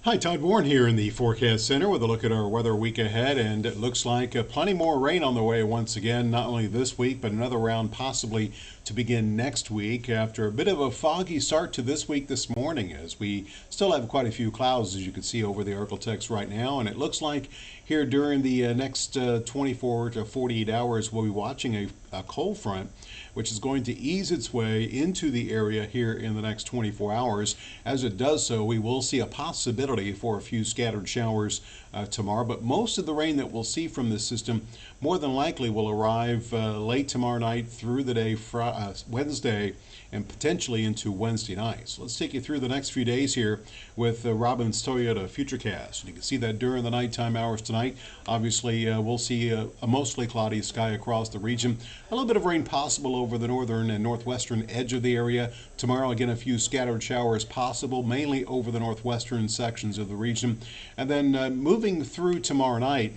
Hi, Todd Warren here in the Forecast Center with a look at our weather week ahead, and it looks like plenty more rain on the way once again, not only this week, but another round possibly to begin next week after a bit of a foggy start to this week this morning, as we still have quite a few clouds, as you can see over the Arctic right now, and it looks like here during the next 24 to 48 hours, we'll be watching a cold front, which is going to ease its way into the area here in the next 24 hours. As it does so, we will see a possibility for a few scattered showers tomorrow, but most of the rain that we'll see from this system more than likely will arrive late tomorrow night through the day, Wednesday, and potentially into Wednesday night. So let's take you through the next few days here with Robbins Toyota Futurecast. You can see that during the nighttime hours tonight, obviously we'll see a mostly cloudy sky across the region. A little bit of rain possible over the northern and northwestern edge of the area. Tomorrow, again, a few scattered showers possible, mainly over the northwestern sections of the region. And then moving through tomorrow night,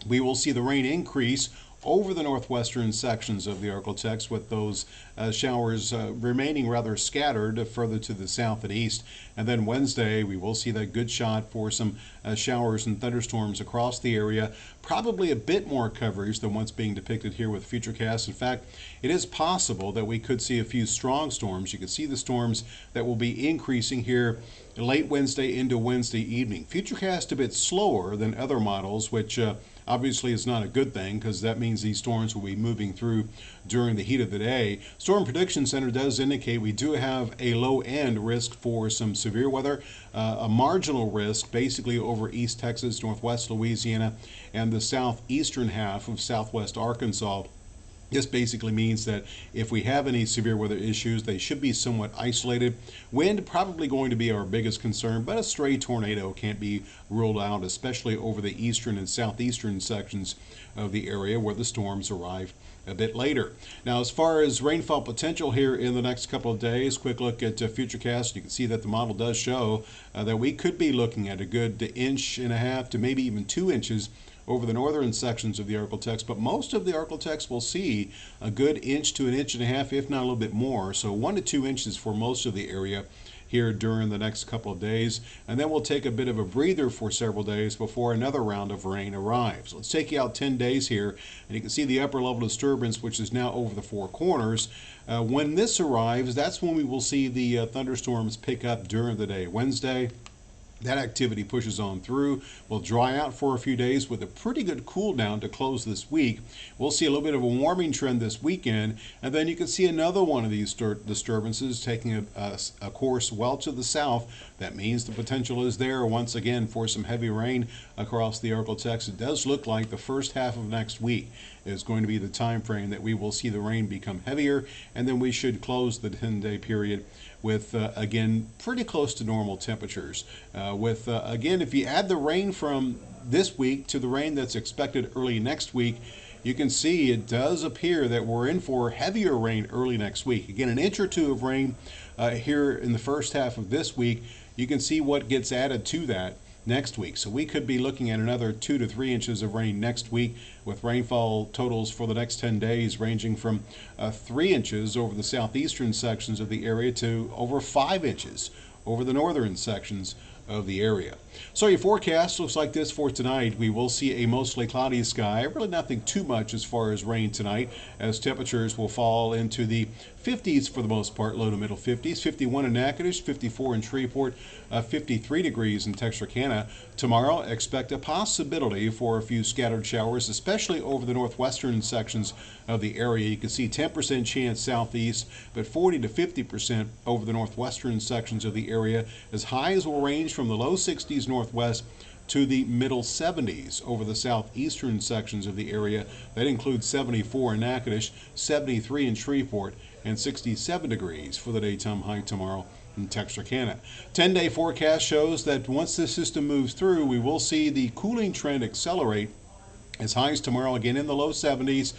we will see the rain increase over the northwestern sections of the Arctic, with those showers remaining rather scattered further to the south and east. And then Wednesday, we will see that good shot for some showers and thunderstorms across the area. Probably a bit more coverage than what's being depicted here with Futurecast. In fact, it is possible that we could see a few strong storms. You can see the storms that will be increasing here late Wednesday into Wednesday evening. Futurecast a bit slower than other models, which obviously is not a good thing, because that means these storms will be moving through during the heat of the day. Storm Prediction Center does indicate we do have a low end risk for some severe weather, a marginal risk basically over East Texas, Northwest Louisiana, and the southeastern half of Southwest Arkansas. This basically means that if we have any severe weather issues, they should be somewhat isolated. Wind probably going to be our biggest concern, but a stray tornado can't be ruled out, especially over the eastern and southeastern sections of the area where the storms arrive a bit later. Now, as far as rainfall potential here in the next couple of days, quick look at Futurecast. You can see that the model does show that we could be looking at a good 1.5 to maybe even 2 inches over the northern sections of the Arctic, but most of the Arctic will see a good 1 to 1.5 inches, if not a little bit more. So 1 to 2 inches for most of the area here during the next couple of days, and then we'll take a bit of a breather for several days before another round of rain arrives. Let's take you out 10 days here, and you can see the upper level disturbance, which is now over the Four Corners. When this arrives, that's when we will see the thunderstorms pick up during the day. Wednesday, that activity pushes on through. We'll dry out for a few days with a pretty good cool down to close this week. We'll see a little bit of a warming trend this weekend, and then you can see another one of these disturbances taking a course well to the south. That means the potential is there once again for some heavy rain across the Arctic. It does look like the first half of next week is going to be the time frame that we will see the rain become heavier, and then we should close the 10-day period with, again, pretty close to normal temperatures. Again, if you add the rain from this week to the rain that's expected early next week, you can see it does appear that we're in for heavier rain early next week. Again, 1 or 2 inches of rain here in the first half of this week. You can see what gets added to that next week. So we could be looking at another 2 to 3 inches of rain next week, with rainfall totals for the next 10 days ranging from 3 inches over the southeastern sections of the area to over 5 inches over the northern sections of the area. So your forecast looks like this for tonight. We will see a mostly cloudy sky. Really nothing too much as far as rain tonight, as temperatures will fall into the 50s for the most part, low to middle 50s. 51 in Natchitoches, 54 in Shreveport, 53 degrees in Texarkana. Tomorrow, expect a possibility for a few scattered showers, especially over the northwestern sections of the area. You can see 10% chance southeast, but 40 to 50% over the northwestern sections of the area. As highs will range from the low 60s northwest to the middle 70s over the southeastern sections of the area. That includes 74 in Natchitoches, 73 in Shreveport, and 67 degrees for the daytime high tomorrow in Texarkana. 10-day forecast shows that once this system moves through, we will see the cooling trend accelerate, as highs tomorrow again in the low 70s,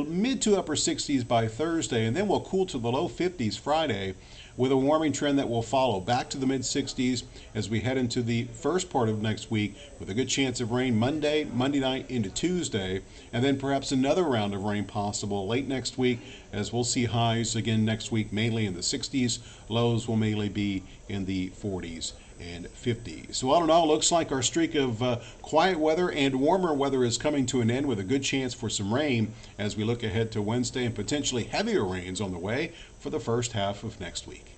mid to upper 60s by Thursday, and then we'll cool to the low 50s Friday, with a warming trend that will follow back to the mid 60s as we head into the first part of next week, with a good chance of rain Monday night into Tuesday, and then perhaps another round of rain possible late next week, as we'll see highs again next week mainly in the 60s. Lows will mainly be in the 40s and 50. So all in all, looks like our streak of quiet weather and warmer weather is coming to an end, with a good chance for some rain as we look ahead to Wednesday, and potentially heavier rains on the way for the first half of next week.